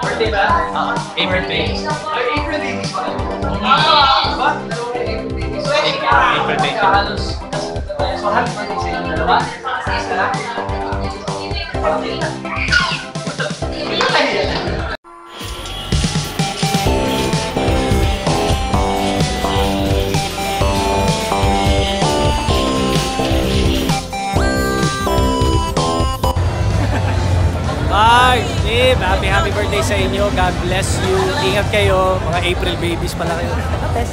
Birthday ba? April babies. April babies pa. Ba? April babies. So, April babies. Halos. So, happy birthday sa inyo dalawa. Isa lang. Hi, Steve! Happy birthday sa inyo. God bless you. Ingat kayo. Mga April babies pala kayo. God bless.